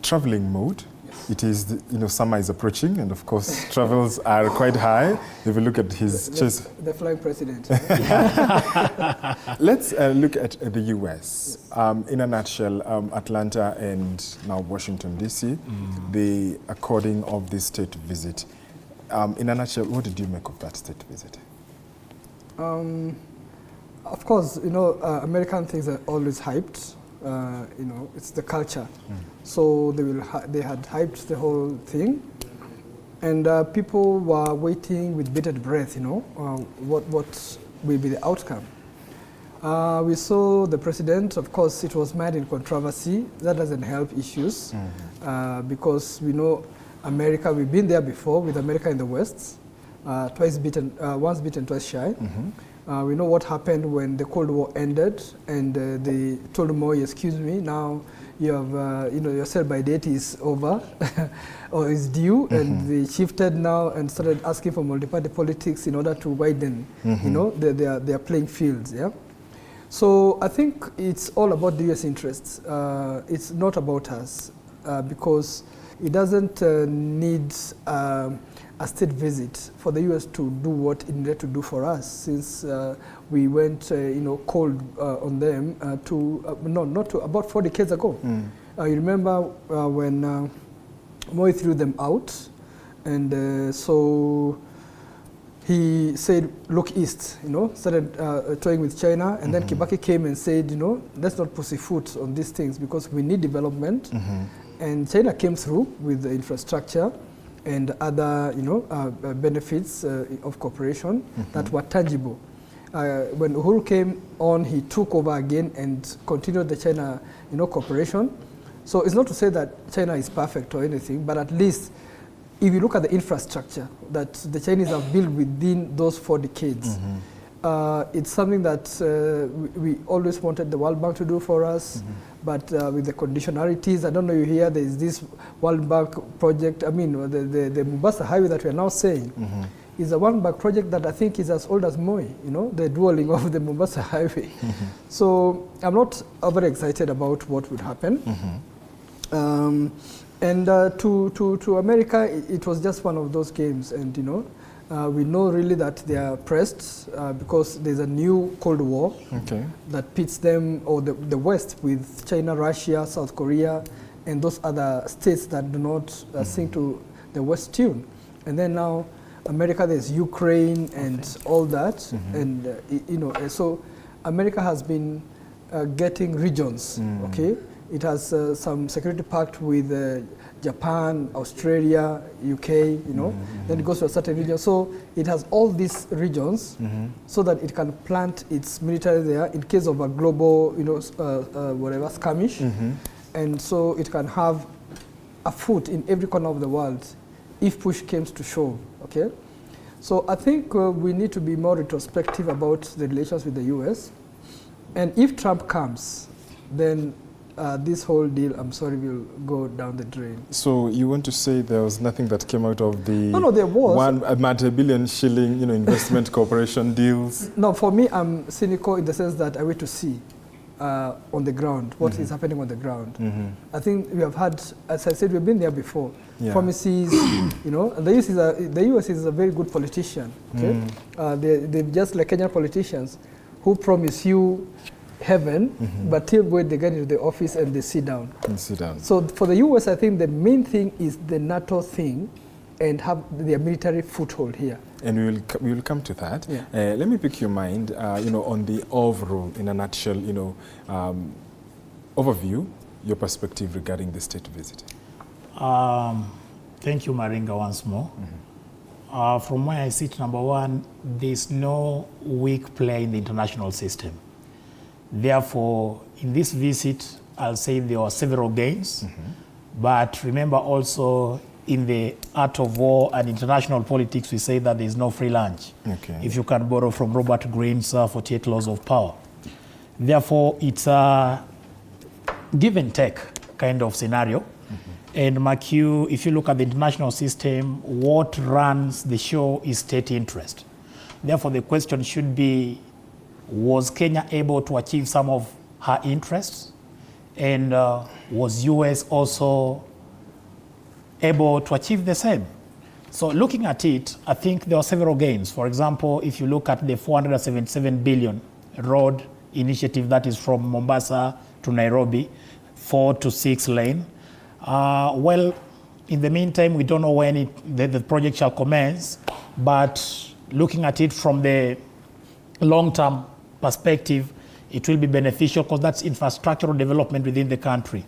traveling mode. Yes. It is, summer is approaching, and of course, travels are quite high. If you look at his chest. The flying president. Let's look at the US. Yes. In a nutshell, Atlanta and now Washington, D.C., the according of this state visit. In a nutshell, what did you make of that state visit? Of course, American things are always hyped. It's the culture. So they had hyped the whole thing, and people were waiting with bated breath. What will be the outcome? We saw the president. Of course, it was mired in controversy. That doesn't help issues because we know America. We've been there before with America in the West. Once bitten, twice shy. We know what happened when the Cold War ended, and they told Moi, "Excuse me, now you have, your sell-by date is over, or is due," and they shifted now and started asking for multi-party politics in order to widen, their playing fields. Yeah. So I think it's all about the U.S. interests. It's not about us because it doesn't need a state visit for the U.S. to do what it needed to do for us, since we went, cold on them not to about 4 decades ago. You remember when Moi threw them out, and so he said, "Look east," started toying with China, and then Kibaki came and said, "Let's not pussyfoot on these things because we need development." And China came through with the infrastructure and other, benefits of cooperation that were tangible. When Uhuru came on, he took over again and continued the China, cooperation. So it's not to say that China is perfect or anything, but at least if you look at the infrastructure that the Chinese have built within those 4 decades, it's something that we always wanted the World Bank to do for us. But with the conditionalities, I don't know, you hear there is this World Bank project. I mean, the Mombasa Highway that we are now saying is a World Bank project that I think is as old as Moi, the dueling of the Mombasa Highway. So I'm not very excited about what would happen. And to America, it was just one of those games. And, we know really that they are pressed because there's a new Cold War that pits them, or the West, with China, Russia, South Korea, and those other states that do not sing to the West tune. And then now, America, there's Ukraine and all that. And, so America has been getting regions, It has some security pact with Japan, Australia, UK, then it goes to a certain region. So it has all these regions so that it can plant its military there in case of a global, whatever, skirmish. And so it can have a foot in every corner of the world if push comes to shove, So I think we need to be more retrospective about the relations with the US. And if Trump comes, then this whole deal, I'm sorry, will go down the drain. So you want to say there was nothing that came out of the there was $1 multi-billion shilling, investment cooperation deals? No, for me, I'm cynical in the sense that I wait to see on the ground what is happening on the ground. I think we have had, as I said, we've been there before. Promises, and the US is a very good politician. They're just like Kenyan politicians who promise you heaven, but till when they get into the office and they sit down. So for the US, I think the main thing is the NATO thing and have their military foothold here. And we will come to that. Let me pick your mind, on the overall, in a nutshell, overview, your perspective regarding the state visit. Thank you, Maringa, once more. From where I sit, number one, there's no weak player in the international system. Therefore, in this visit, I'll say there were several gains, but remember also in the art of war and international politics, we say that there is no free lunch. If you can borrow from Robert Greene's 48 Laws of Power. Therefore, it's a give and take kind of scenario. And McHugh, if you look at the international system, what runs the show is state interest. Therefore, the question should be, was Kenya able to achieve some of her interests? And was US also able to achieve the same. So looking at it, I think there are several gains. For example, if you look at the 477 billion road initiative that is from Mombasa to Nairobi, 4 to 6 lane. Well, in the meantime, we don't know when the project shall commence, but looking at it from the long-term perspective, it will be beneficial because that's infrastructural development within the country.